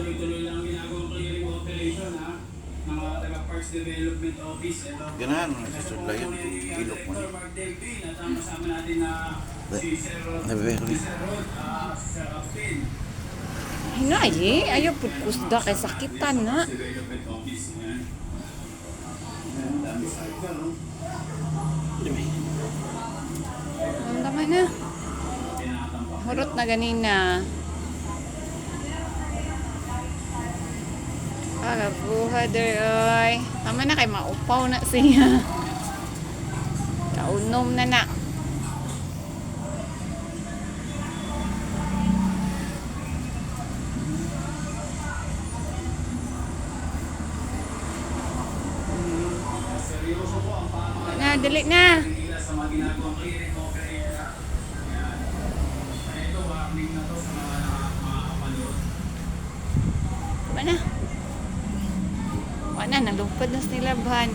tuloy-tuloy lang ginagawang clearing operation ha. Mga taga-Parks Development Office. Ito. Ganahan mo nagsusudla yun. Ilok mo. Director Mark Delpin at ang kasama natin na si Sir Rod, Sir Apin. Nga ayaw po kusda kay sakitan na. Development Office. Yan. Ang dami cycle, no? Ang tama na. Hurot na ganina. Buhader oy. Tama na kay maupaw na siya. Kaunom na na. Seryoso po ang pamahalaan Na, dali na. nila sa mga ginagawang clearing operation. Yan. Kaya ito, warning na to sa mga nakakapanood. Tama na. Wala na, nalupad na sa nilabhan.